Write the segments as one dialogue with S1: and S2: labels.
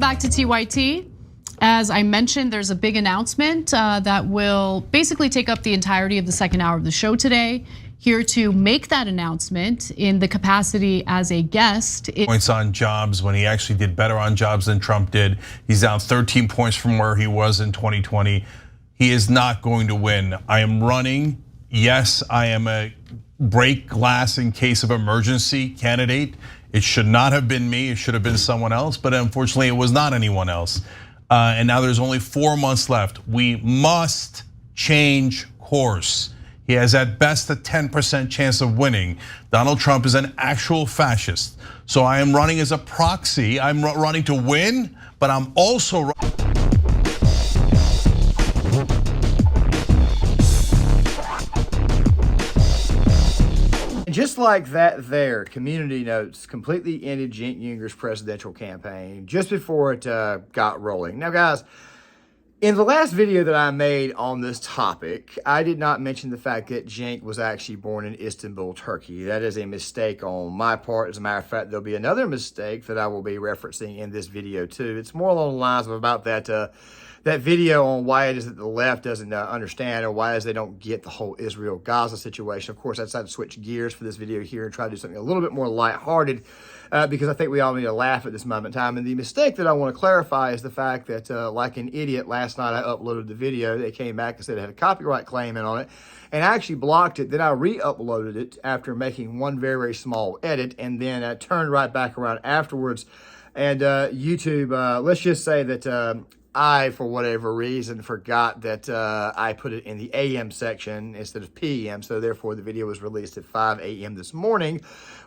S1: Back to TYT. As I mentioned, there's a big announcement that will basically take up the entirety of the second hour of the show today. Here to make that announcement in the capacity as a guest.
S2: Points on jobs when he actually did better on jobs than Trump did. He's down 13 points from where he was in 2020. He is not going to win. I am running. Yes, I am a break glass in case of emergency candidate. It should not have been me. It should have been someone else. But unfortunately, it was not anyone else. And now there's only 4 months left. We must change course. He has at best a 10% chance of winning. Donald Trump is an actual fascist. So I am running as a proxy. I'm running to win, but I'm also
S3: just like that there, Community Notes completely ended Cenk Uyghur's presidential campaign just before it got rolling. Now, guys, in the last video that I made on this topic, I did not mention the fact that Cenk was actually born in Istanbul, Turkey. That is a mistake on my part. As a matter of fact, there'll be another mistake that I will be referencing in this video too. It's more along the lines of about that video on why it is that the left doesn't understand, or why is they don't get the whole Israel-Gaza situation. Of course, I decided to switch gears for this video here and try to do something a little bit more lighthearted because I think we all need to laugh at this moment in time. And the mistake that I want to clarify is the fact that, like an idiot, last night I uploaded the video. They came back and said it had a copyright claim in on it, and I actually blocked it. Then I re-uploaded it after making one very, very small edit, and then I turned right back around afterwards. And YouTube, let's just say that I, for whatever reason, forgot that I put it in the AM section instead of PM, so therefore the video was released at 5 a.m. this morning,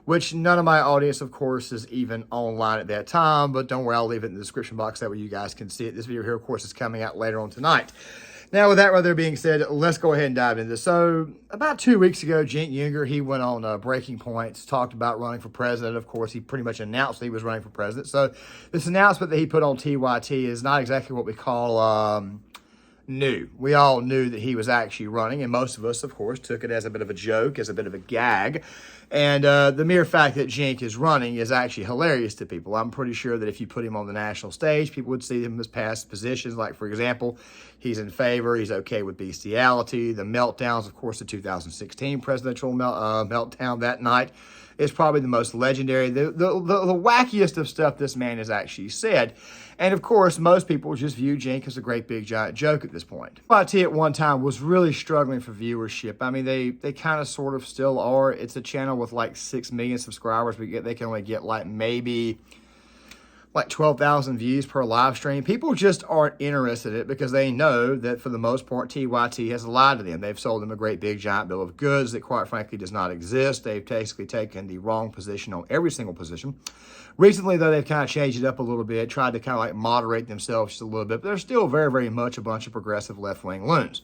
S3: which none of my audience, of course, is even online at that time, but don't worry, I'll leave it in the description box, that way you guys can see it. This video here, of course, is coming out later on tonight. Now, with that rather being said, let's go ahead and dive into this. So, about 2 weeks ago, Cenk Uyghur, he went on Breaking Points, talked about running for president. Of course, he pretty much announced that he was running for president. So, this announcement that he put on TYT is not exactly what we call new. We all knew that he was actually running, and most of us, of course, took it as a bit of a joke, as a bit of a gag. And the mere fact that Cenk is running is actually hilarious to people. I'm pretty sure that if you put him on the national stage, people would see him as past positions. Like, for example, he's in favor, he's okay with bestiality, the meltdowns, of course, the 2016 presidential meltdown that night is probably the most legendary, the wackiest of stuff this man has actually said. And of course, most people just view Cenk as a great big giant joke at this point. YT at one time was really struggling for viewership. I mean, they kind of sort of still are. It's a channel with like 6 million subscribers. They can only get like maybe like 12,000 views per live stream. People just aren't interested in it because they know that for the most part, TYT has lied to them. They've sold them a great big giant bill of goods that quite frankly does not exist. They've basically taken the wrong position on every single position. Recently, though, they've kind of changed it up a little bit, tried to kind of like moderate themselves just a little bit, but they're still very, very much a bunch of progressive left-wing loons.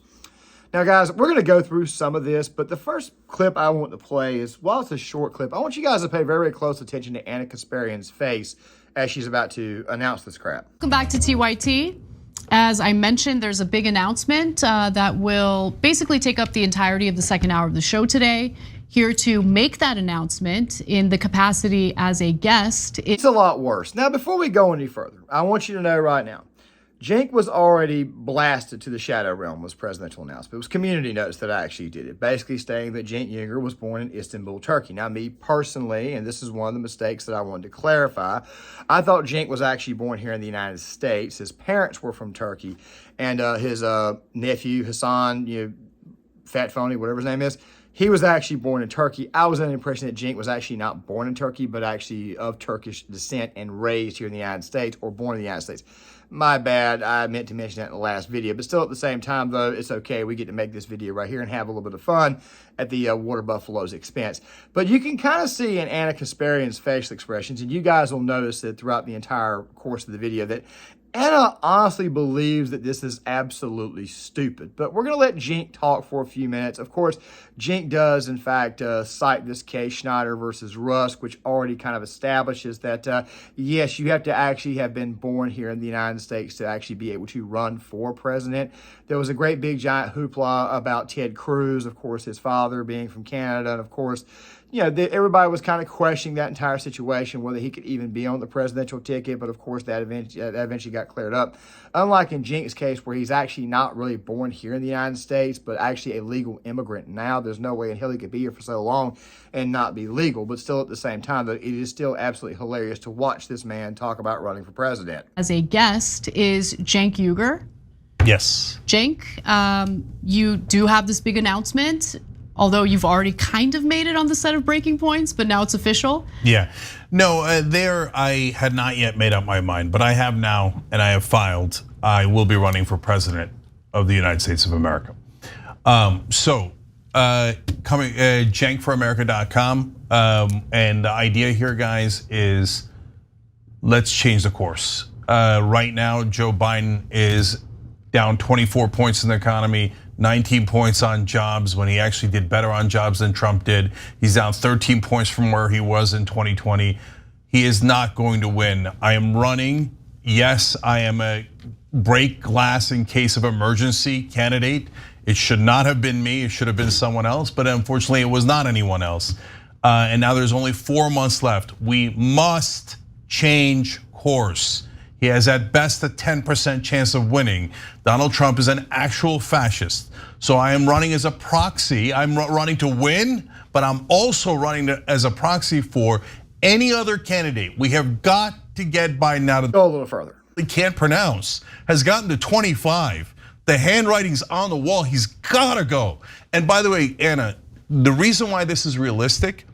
S3: Now, guys, we're going to go through some of this, but the first clip I want to play is, while it's a short clip, I want you guys to pay very, very close attention to Anna Kasparian's face as she's about to announce this crap.
S1: Welcome back to TYT. As I mentioned, there's a big announcement that will basically take up the entirety of the second hour of the show today. Here to make that announcement in the capacity as a guest.
S3: It's a lot worse. Now, before we go any further, I want you to know right now, Cenk was already blasted to the shadow realm with presidential announcement. It was Community Notes that actually did it, basically stating that Cenk Uyghur was born in Istanbul, Turkey. Now, me personally, and this is one of the mistakes that I wanted to clarify, I thought Cenk was actually born here in the United States. His parents were from Turkey, and his nephew, Hassan, Fat Phony, whatever his name is, he was actually born in Turkey. I was under the impression that Cenk was actually not born in Turkey, but actually of Turkish descent and raised here in the United States, or born in the United States. My bad, I meant to mention that in the last video. But still, at the same time, though, it's okay. We get to make this video right here and have a little bit of fun at the Water Buffalo's expense. But you can kind of see in Anna Kasparian's facial expressions, and you guys will notice that throughout the entire course of the video, that Anna honestly believes that this is absolutely stupid. But we're going to let Cenk talk for a few minutes. Of course, Cenk does, in fact, cite this case, Schneider versus Rusk, which already kind of establishes that, yes, you have to actually have been born here in the United States to actually be able to run for president. There was a great big giant hoopla about Ted Cruz, of course, his father being from Canada, and of course, everybody was kind of questioning that entire situation, whether he could even be on the presidential ticket. But of course, that eventually got cleared up. Unlike in Cenk's case, where he's actually not really born here in the United States, but actually a legal immigrant now. There's no way in hell he could be here for so long and not be legal. But still, at the same time, though, it is still absolutely hilarious to watch this man talk about running for president.
S1: As a guest is Cenk Uygur.
S2: Yes.
S1: Cenk, you do have this big announcement, although you've already kind of made it on the set of Breaking Points, but now it's official.
S2: Yeah, no, I had not yet made up my mind, but I have now, and I have filed. I will be running for president of the United States of America. Cenkforamerica.com, and the idea here, guys, is let's change the course. Right now, Joe Biden is down 24 points in the economy, 19 points on jobs when he actually did better on jobs than Trump did. He's down 13 points from where he was in 2020. He is not going to win. I am running. Yes, I am a break glass in case of emergency candidate. It should not have been me. It should have been someone else, but unfortunately it was not anyone else. And now there's only 4 months left. We must change course. He has at best a 10% chance of winning. Donald Trump is an actual fascist. So I am running as a proxy. I'm running to win, but I'm also running as a proxy for any other candidate. We have got to get Biden out of
S3: go a little further.
S2: He can't pronounce, has gotten to 25. The handwriting's on the wall. He's gotta go. And by the way, Anna, the reason why this is realistic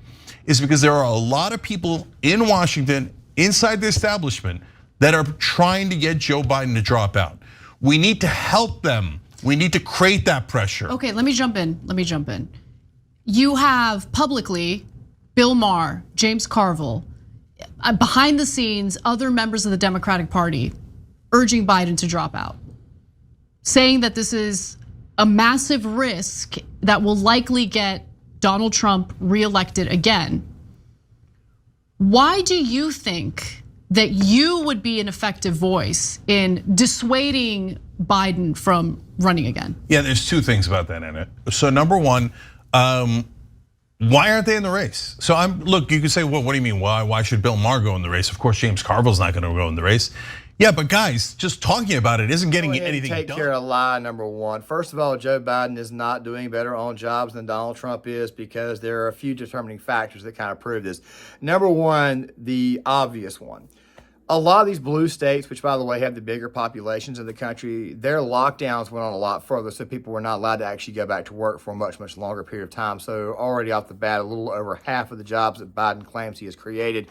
S2: is because there are a lot of people in Washington, inside the establishment, that are trying to get Joe Biden to drop out. We need to help them. We need to create that pressure.
S1: Okay, let me jump in. You have publicly Bill Maher, James Carville, behind the scenes, other members of the Democratic Party urging Biden to drop out, saying that this is a massive risk that will likely get Donald Trump reelected again. Why do you think that you would be an effective voice in dissuading Biden from running again?
S2: Yeah, there's 2 things about that in it. So number one, why aren't they in the race? So look, you can say, well, what do you mean? Why should Bill Maher go in the race? Of course, James Carville's not gonna go in the race. Yeah, but guys, just talking about it isn't getting anything done.
S3: Take care of lie number one. First of all, Joe Biden is not doing better on jobs than Donald Trump is, because there are a few determining factors that kind of prove this. Number one, the obvious one. A lot of these blue states, which by the way have the bigger populations in the country, their lockdowns went on a lot further, so people were not allowed to actually go back to work for a much, much longer period of time. So already off the bat, a little over half of the jobs that Biden claims he has created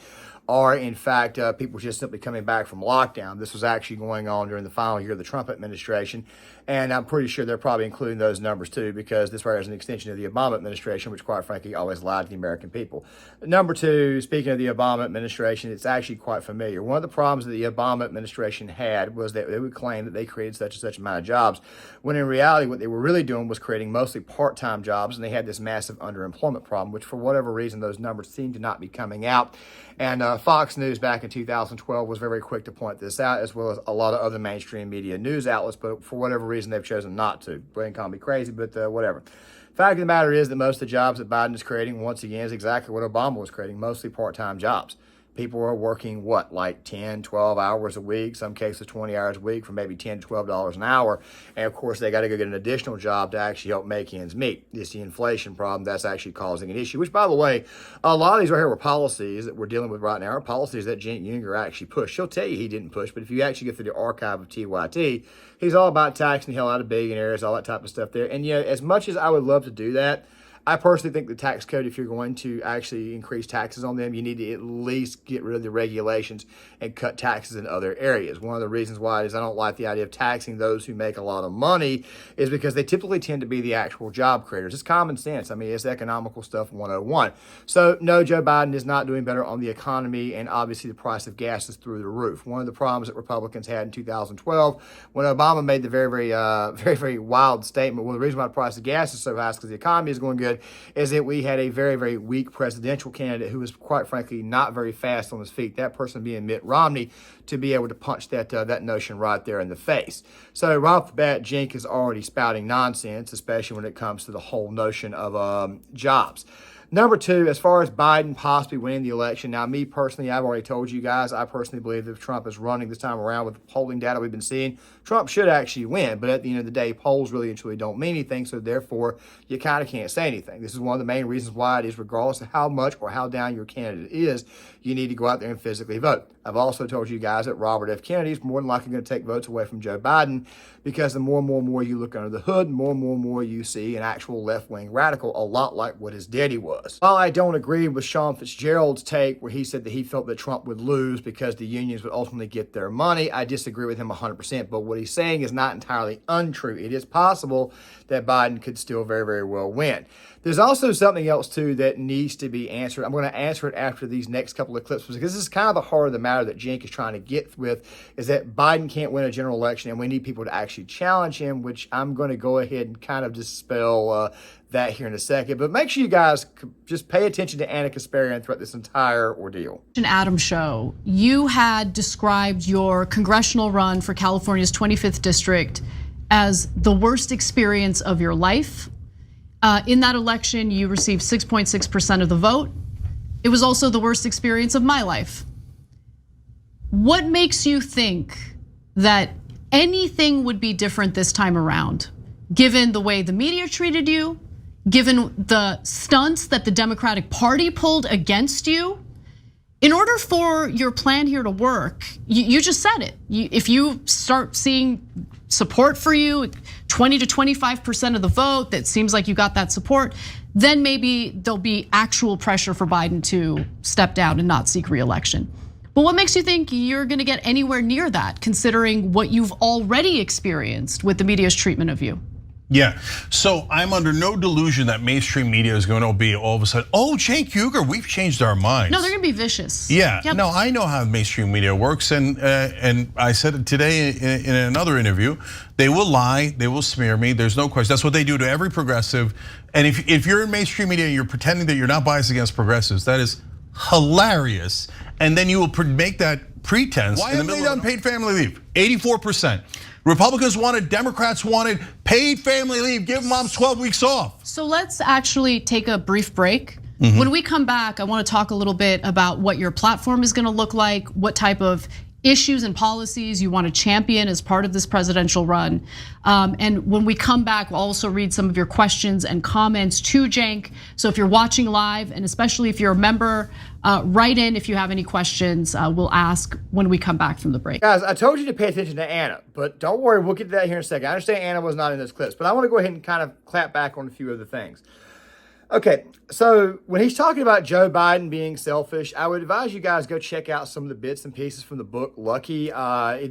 S3: are in fact people just simply coming back from lockdown. This was actually going on during the final year of the Trump administration. And I'm pretty sure they're probably including those numbers too, because this right is an extension of the Obama administration, which quite frankly always lied to the American people. Number two, speaking of the Obama administration, it's actually quite familiar. One of the problems that the Obama administration had was that they would claim that they created such and such amount of jobs, when in reality what they were really doing was creating mostly part-time jobs, and they had this massive underemployment problem, which for whatever reason those numbers seem to not be coming out. And Fox News back in 2012 was very quick to point this out, as well as a lot of other mainstream media news outlets, but for whatever reason they've chosen not to. Brain call me crazy, but whatever. Fact of the matter is that most of the jobs that Biden is creating, once again, is exactly what Obama was creating, mostly part-time jobs. People are working, like 10, 12 hours a week, some cases 20 hours a week for maybe $10 to $12 an hour. And of course, they got to go get an additional job to actually help make ends meet. It's the inflation problem that's actually causing an issue, which, by the way, a lot of these right here were policies that we're dealing with right now, are policies that Cenk Uygur actually pushed. She'll tell you he didn't push, but if you actually get through the archive of TYT, he's all about taxing the hell out of billionaires, all that type of stuff there. And as much as I would love to do that, I personally think the tax code, if you're going to actually increase taxes on them, you need to at least get rid of the regulations and cut taxes in other areas. One of the reasons why is I don't like the idea of taxing those who make a lot of money is because they typically tend to be the actual job creators. It's common sense. I mean, it's economical stuff 101. So no, Joe Biden is not doing better on the economy, and obviously the price of gas is through the roof. One of the problems that Republicans had in 2012 when Obama made the very wild statement, well, the reason why the price of gas is so high is because the economy is going good, is that we had a very weak presidential candidate who was quite frankly not very fast on his feet. That person being Mitt Romney, to be able to punch that notion right there in the face. So right off the bat, Cenk is already spouting nonsense, especially when it comes to the whole notion of jobs. Number two, as far as Biden possibly winning the election, now me personally, I've already told you guys, I personally believe that if Trump is running this time around with the polling data we've been seeing, Trump should actually win. But at the end of the day, polls really and truly don't mean anything, so therefore you kind of can't say anything. This is one of the main reasons why it is, regardless of how much or how down your candidate is, you need to go out there and physically vote. I've also told you guys that Robert F. Kennedy is more than likely going to take votes away from Joe Biden, because the more and more you look under the hood, the more and more you see an actual left-wing radical, a lot like what his daddy was. While I don't agree with Sean Fitzgerald's take where he said that he felt that Trump would lose because the unions would ultimately get their money, I disagree with him 100%. But what he's saying is not entirely untrue. It is possible that Biden could still very, very well win. There's also something else, too, that needs to be answered. I'm going to answer it after these next couple of clips, because this is kind of the heart of the matter that Cenk is trying to get with, is that Biden can't win a general election, and we need people to actually challenge him, which I'm going to go ahead and kind of dispel that here in a second. But make sure you guys just pay attention to Anna Kasparian throughout this entire ordeal.
S1: Adam show, you had described your congressional run for California's 25th district as the worst experience of your life. In that election, you received 6.6% of the vote. It was also the worst experience of my life. What makes you think that anything would be different this time around, given the way the media treated you, given the stunts that the Democratic Party pulled against you? In order for your plan here to work, you just said it. If you start seeing support for you, 20 to 25% of the vote, that seems like you got that support, then maybe there'll be actual pressure for Biden to step down and not seek re-election. But what makes you think you're gonna get anywhere near that, considering what you've already experienced with the media's treatment of you?
S2: Yeah, so I'm under no delusion that mainstream media is going to be all of a sudden, oh, Cenk Uygur, we've changed our minds.
S1: No, they're going to be vicious.
S2: Yeah, yep. No, I know how mainstream media works, and I said it today in another interview. They will lie, they will smear me. There's no question. That's what they do to every progressive. And if you're in mainstream media and you're pretending that you're not biased against progressives, that is hilarious. And then you will make that pretense. Why haven't they done paid family leave? 84%. Republicans wanted, Democrats wanted paid family leave, give moms 12 weeks off.
S1: So let's actually take a brief break. When we come back, I want to talk a little bit about what your platform is going to look like, what type of issues and policies you want to champion as part of this presidential run. And when we come back, we'll also read some of your questions and comments to Cenk. So if you're watching live, and especially if you're a member, write in if you have any questions. We'll ask when we come back from the break.
S3: Guys, I told you to pay attention to Anna, but don't worry, we'll get to that here in a second. I understand Anna was not in those clips, but I want to go ahead and kind of clap back on a few other things. Okay, so when he's talking about Joe Biden being selfish, I would advise you guys go check out some of the bits and pieces from the book Lucky.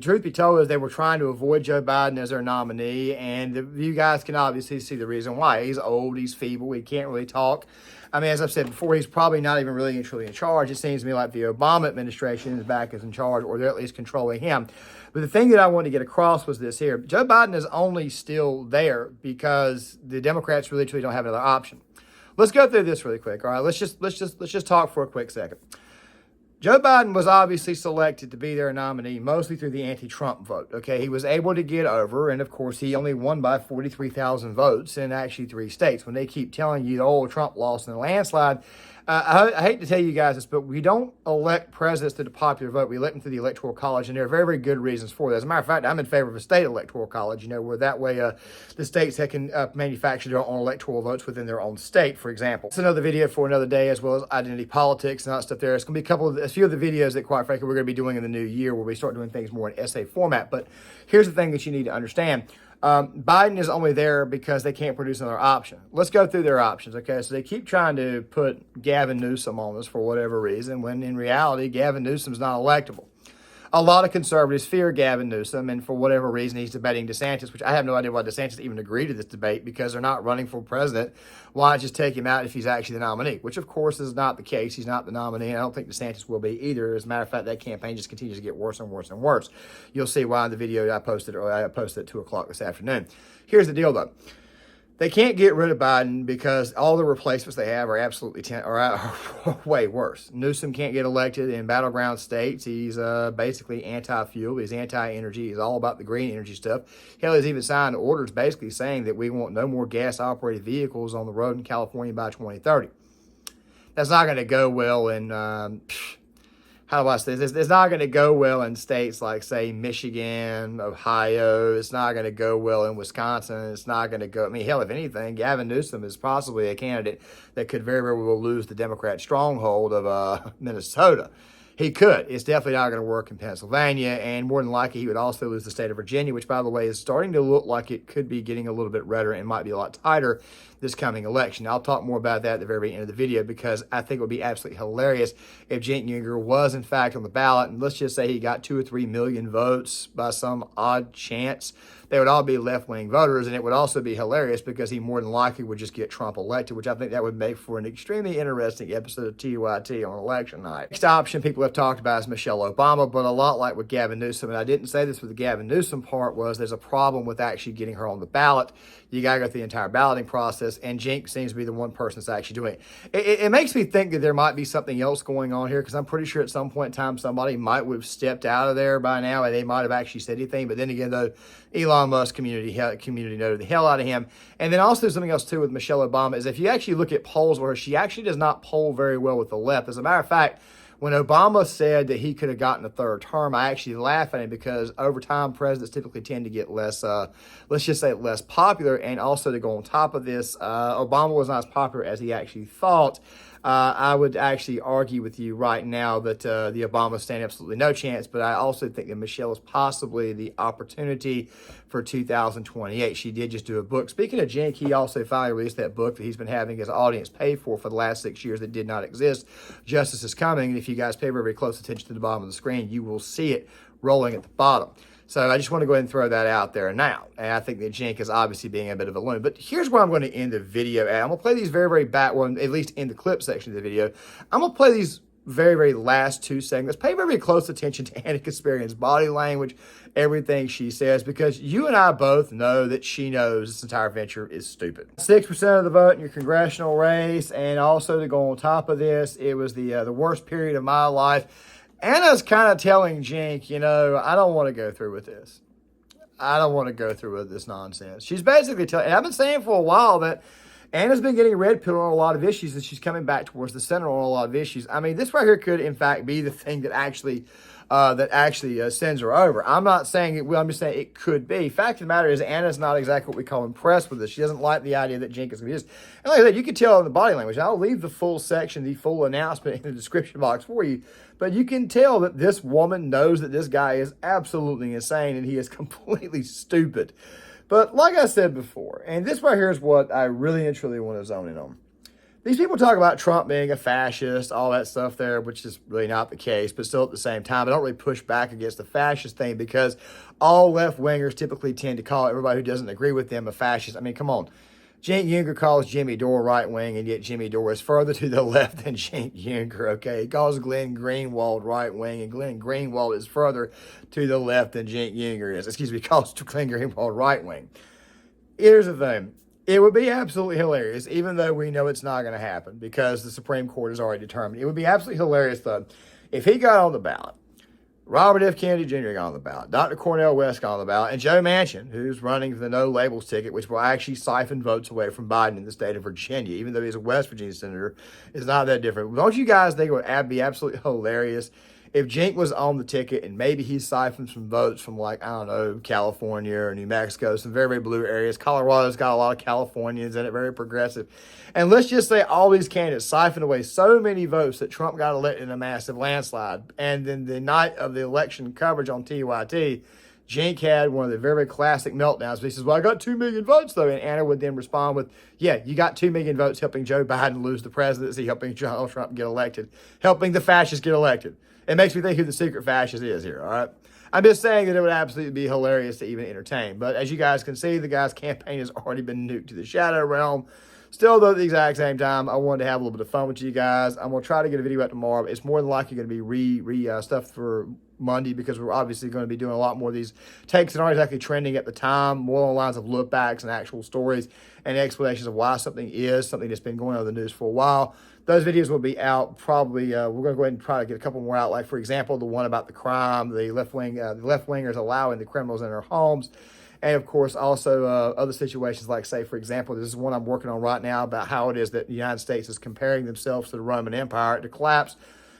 S3: Truth be told, they were trying to avoid Joe Biden as their nominee, and you guys can obviously see the reason why. He's old, he's feeble, he can't really talk. I mean, as I've said before, he's probably not even really truly in charge. It seems to me like the Obama administration is back as in charge, or they're at least controlling him. But the thing that I wanted to get across was this here. Joe Biden is only still there because the Democrats really truly don't have another option. Let's go through this really quick. All right, let's just talk for a quick second. Joe Biden was obviously selected to be their nominee mostly through the anti-Trump vote. Okay, he was able to get over, and of course he only won by 43,000 votes in actually 3 states. When they keep telling you, oh, Trump lost in a landslide, I hate to tell you guys this, but we don't elect presidents through the popular vote. We elect them through the Electoral College, and there are very, very good reasons for that. As a matter of fact, I'm in favor of a state electoral college, where that way the states that can manufacture their own electoral votes within their own state, for example. It's another video for another day, as well as identity politics and all that stuff there. It's going to be a few of the videos that, quite frankly, we're going to be doing in the new year where we start doing things more in essay format. But here's the thing that you need to understand. Biden is only there because they can't produce another option. Let's go through their options, okay? So they keep trying to put Gavin Newsom on us for whatever reason, when in reality, Gavin Newsom's not electable. A lot of conservatives fear Gavin Newsom, and for whatever reason, he's debating DeSantis, which I have no idea why DeSantis even agreed to this debate, because they're not running for president. Why not just take him out if he's actually the nominee? Which, of course, is not the case. He's not the nominee, and I don't think DeSantis will be either. As a matter of fact, that campaign just continues to get worse and worse and worse. You'll see why in the video I posted at 2 o'clock this afternoon. Here's the deal, though. They can't get rid of Biden because all the replacements they have are absolutely are way worse. Newsom can't get elected in battleground states. He's basically anti-fuel. He's anti-energy. He's all about the green energy stuff. Hell, he's even signed orders basically saying that we want no more gas-operated vehicles on the road in California by 2030. That's not going to go well in, how do I say this? It's not going to go well in states like, say, Michigan, Ohio. It's not going to go well in Wisconsin. It's not going to go, I mean, hell, if anything, Gavin Newsom is possibly a candidate that could very, very well lose the Democrat stronghold of Minnesota. He could. It's definitely not going to work in Pennsylvania, and more than likely he would also lose the state of Virginia, which, by the way, is starting to look like it could be getting a little bit redder and might be a lot tighter this coming election. I'll talk more about that at the very end of the video, because I think it would be absolutely hilarious if Cenk Uygur was, in fact, on the ballot, and let's just say he got 2 or 3 million votes by some odd chance. They would all be left-wing voters, and it would also be hilarious because he more than likely would just get Trump elected, which I think that would make for an extremely interesting episode of TYT on election night. Next option people have talked about is Michelle Obama, but a lot like with Gavin Newsom, and I didn't say this with the Gavin Newsom part, was there's a problem with actually getting her on the ballot. You got to go through the entire balloting process, and Cenk seems to be the one person that's actually doing it. It makes me think that there might be something else going on here, because I'm pretty sure at some point in time somebody might have stepped out of there by now, and they might have actually said anything. But then again, though, Elon Musk community noted the hell out of him. And then also something else too with Michelle Obama is if you actually look at polls where she actually does not poll very well with the left. As a matter of fact, when Obama said that he could have gotten a third term, I actually laugh at him, because over time presidents typically tend to get less, let's just say less popular. And also, to go on top of this, Obama was not as popular as he actually thought. I would actually argue with you right now that the Obamas stand absolutely no chance, but I also think that Michelle is possibly the opportunity for 2028. She did just do a book. Speaking of Cenk, he also finally released that book that he's been having his audience pay for the last 6 years that did not exist. Justice is Coming, and if you guys pay very, very close attention to the bottom of the screen, you will see it rolling at the bottom. So I just want to go ahead and throw that out there now. And I think that Cenk is obviously being a bit of a loon. But here's where I'm going to end the video at. I'm going to play these very, very back one, at least in the clip section of the video. I'm going to play these very, very last 2 segments. Pay very, very close attention to Anna Kasparian's body language, everything she says, because you and I both know that she knows this entire venture is stupid. 6% of the vote in your congressional race, and also to go on top of this, it was the worst period of my life. Anna's kind of telling Cenk, you know, I don't want to go through with this. I don't want to go through with this nonsense. She's basically telling, and I've been saying for a while that Anna's been getting red pilled on a lot of issues, and she's coming back towards the center on a lot of issues. I mean, this right here could, in fact, be the thing that actually sends her over. I'm not saying it will. I'm just saying it could be. Fact of the matter is, Anna's not exactly what we call impressed with this. She doesn't like the idea that Cenk is going to be this. And like I said, you can tell in the body language. I'll leave the full section, the full announcement in the description box for you. But you can tell that this woman knows that this guy is absolutely insane and he is completely stupid. But like I said before, and this right here is what I really and truly want to zone in on. These people talk about Trump being a fascist, all that stuff there, which is really not the case. But still, at the same time, I don't really push back against the fascist thing, because all left-wingers typically tend to call everybody who doesn't agree with them a fascist. I mean, come on. Cenk Uygur calls Jimmy Dore right-wing, and yet Jimmy Dore is further to the left than Cenk Uygur, okay? He calls Glenn Greenwald right-wing, and Glenn Greenwald is further to the left than Cenk Uygur is. Excuse me, he calls Glenn Greenwald right-wing. Here's the thing. It would be absolutely hilarious, even though we know it's not going to happen because the Supreme Court has already determined. It would be absolutely hilarious, though, if he got on the ballot, Robert F. Kennedy Jr. got on the ballot, Dr. Cornel West got on the ballot, and Joe Manchin, who's running for the no labels ticket, which will actually siphon votes away from Biden in the state of Virginia, even though he's a West Virginia senator, it's not that different. Don't you guys think it would be absolutely hilarious if Cenk was on the ticket and maybe he siphoned some votes from, like, I don't know, California or New Mexico, some very, very blue areas. Colorado's got a lot of Californians in it, very progressive. And let's just say all these candidates siphoned away so many votes that Trump got elected in a massive landslide. And then the night of the election coverage on TYT, Cenk had one of the very, very classic meltdowns. He says, well, I got 2 million votes, though. And Anna would then respond with, yeah, you got 2 million votes helping Joe Biden lose the presidency, helping Donald Trump get elected, helping the fascists get elected. It makes me think who the secret fascist is here, all right? I'm just saying that it would absolutely be hilarious to even entertain. But as you guys can see, the guy's campaign has already been nuked to the shadow realm. Still, though, at the exact same time, I wanted to have a little bit of fun with you guys. I'm going to try to get a video out tomorrow. It's more than likely going to be stuff for Monday, because we're obviously going to be doing a lot more of these takes that aren't exactly trending at the time, more along the lines of look backs and actual stories and explanations of why something is something that's been going on in the news for a while. Those videos will be out probably, we're going to go ahead and try to get a couple more out, like, for example, the one about the crime, the left-wingers allowing the criminals in their homes. And of course, also other situations like, say, for example, this is one I'm working on right now about how it is that the United States is comparing themselves to the Roman Empire to collapse.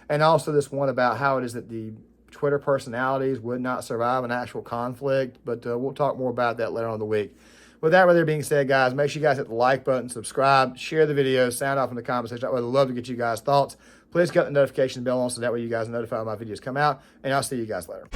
S3: And also this one about how it is that the Twitter personalities would not survive an actual conflict. But we'll talk more about that later on in the week. With that being said, guys, make sure you guys hit the like button, subscribe, share the video, sound off in the comment section. I would love to get you guys' thoughts. Please cut the notification bell on so that way you guys are notified when my videos come out. And I'll see you guys later.